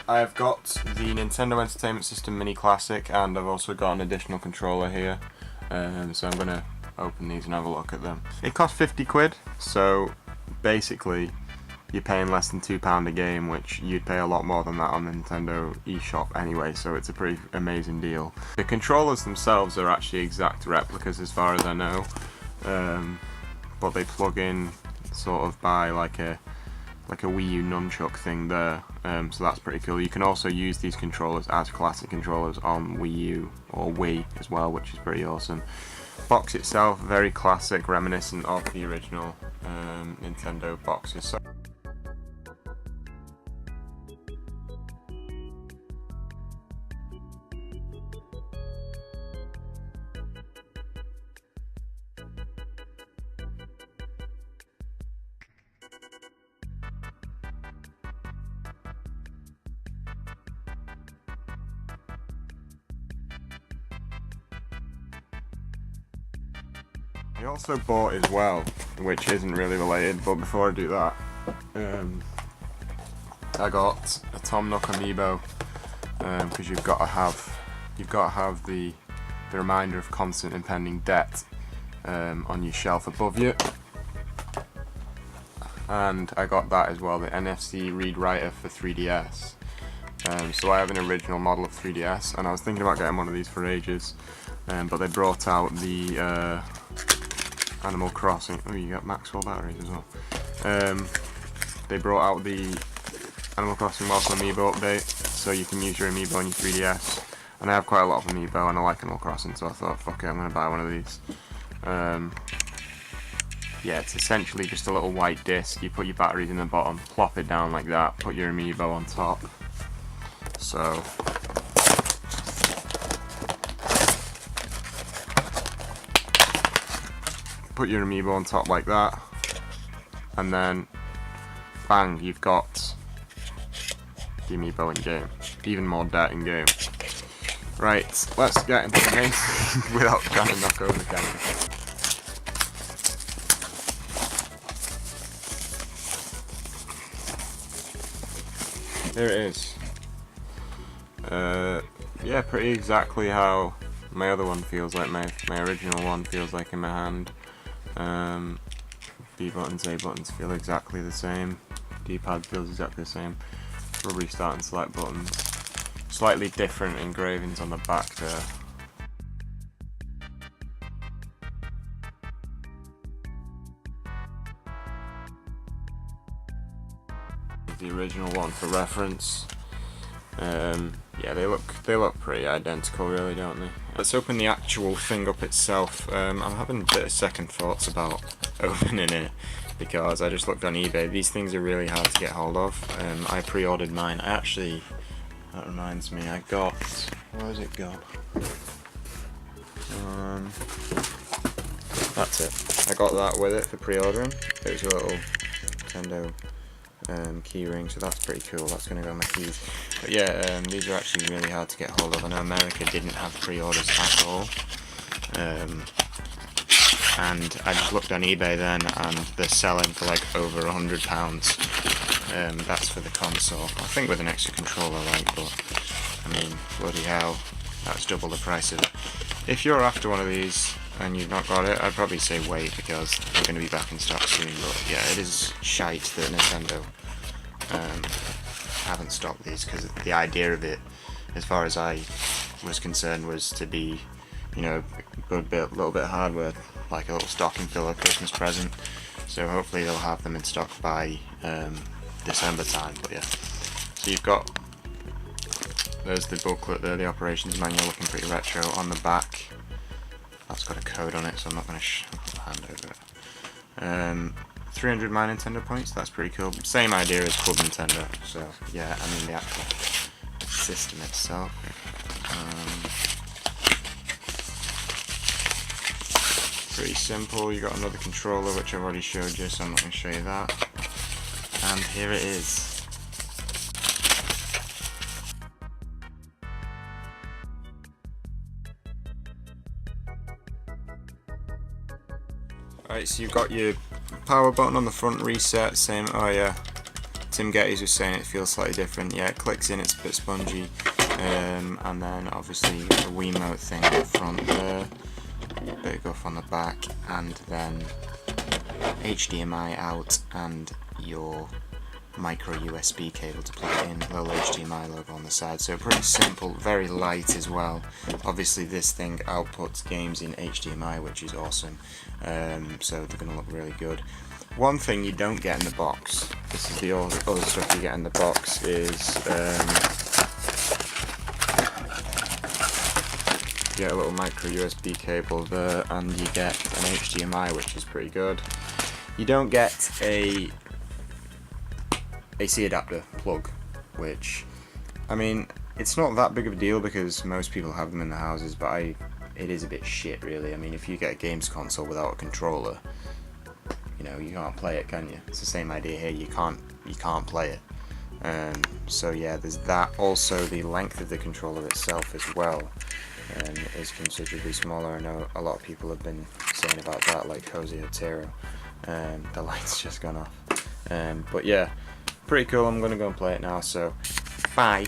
I've got the Nintendo Entertainment System Mini Classic, and I've also got an additional controller here. So I'm going to open these and have a look at them. It cost 50 quid, so basically you're paying less than £2 a game, which you'd pay a lot more than that on the Nintendo eShop anyway, so it's a pretty amazing deal. The controllers themselves are actually exact replicas as far as I know, but they plug in sort of by like a Wii U nunchuck thing there, so that's pretty cool. You can also use these controllers as classic controllers on Wii U or Wii as well, which is pretty awesome. Box itself, very classic, reminiscent of the original Nintendo boxes. So I also bought as well, which isn't really related, but before I do that, I got a Tom Nook amiibo, because you've got to have the reminder of constant impending debt on your shelf above you, and I got that as well, the NFC read writer for 3DS. So I have an original model of 3DS, and I was thinking about getting one of these for ages, but they brought out the Animal Crossing. Oh, you got Maxwell batteries as well. They brought out the Animal Crossing Welcome Amiibo update, so you can use your Amiibo on your 3DS. And I have quite a lot of Amiibo, and I like Animal Crossing, so I thought, fuck it, I'm going to buy one of these. Yeah, it's essentially just a little white disc. You put your batteries in the bottom, plop it down like that, put your Amiibo on top. So put your Amiibo on top like that, and then bang, you've got the Amiibo in game. Even more debt in game. Right, let's get into the game without trying to knock over the camera. Here it is. Yeah, pretty exactly how my other one feels like, my original one feels like in my hand. B buttons, A buttons feel exactly the same. D-pad feels exactly the same. Rubbery start and select buttons. Slightly different engravings on the back there. The original one for reference. Yeah, they look pretty identical, really, don't they? Let's open the actual thing up itself. I'm having a bit of second thoughts about opening it because I just looked on eBay. These things are really hard to get hold of. I pre-ordered mine. That reminds me, I got, where has it gone? That's it. I got that with it for pre-ordering. It was a little Nintendo key ring, so that's pretty cool. That's going to go on my keys. But yeah, these are actually really hard to get hold of. I know America didn't have pre-orders at all, and I just looked on eBay then, and they're selling for like over £100. That's for the console. I think with an extra controller, like, but I mean, bloody hell, that's double the price of it. If you're after one of these and you've not got it, I'd probably say wait, because they're going to be back in stock soon. But yeah, it is shite that Nintendo haven't stocked these, because the idea of it, as far as I was concerned, was to be, you know, a little bit of hardware, like a little stocking filler Christmas present. So hopefully they'll have them in stock by December time. But yeah, so you've got, there's the booklet there, the operations manual, looking pretty retro. On the back, that's got a code on it, so I'm not going to hand over it. 300 My Nintendo points, that's pretty cool. Same idea as Club Nintendo, so yeah, I mean the actual system itself. Pretty simple. You got another controller, which I've already showed you, so I'm not going to show you that. And here it is. Right, so you've got your power button on the front, reset, same, oh yeah, Tim Geddes was saying it feels slightly different. Yeah, it clicks in, it's a bit spongy. And then obviously the Wiimote thing up front there, bit of guff on the back, and then HDMI out and your micro USB cable to plug it in, little HDMI logo on the side. So pretty simple, very light as well. Obviously this thing outputs games in HDMI, which is awesome, so they're going to look really good. One thing you don't get in the box, this is the other stuff you get in the box, is you get a little micro USB cable there, and you get an HDMI, which is pretty good. You don't get a AC adapter plug, which, I mean, it's not that big of a deal because most people have them in their houses, but it is a bit shit really. I mean, if you get a games console without a controller, you know, you can't play it, can you? It's the same idea here, you can't play it. So yeah, there's that. Also the length of the controller itself as well is considerably smaller. I know a lot of people have been saying about that, like Jose Otero. The light's just gone off. But yeah, pretty cool. I'm gonna go and play it now, so bye.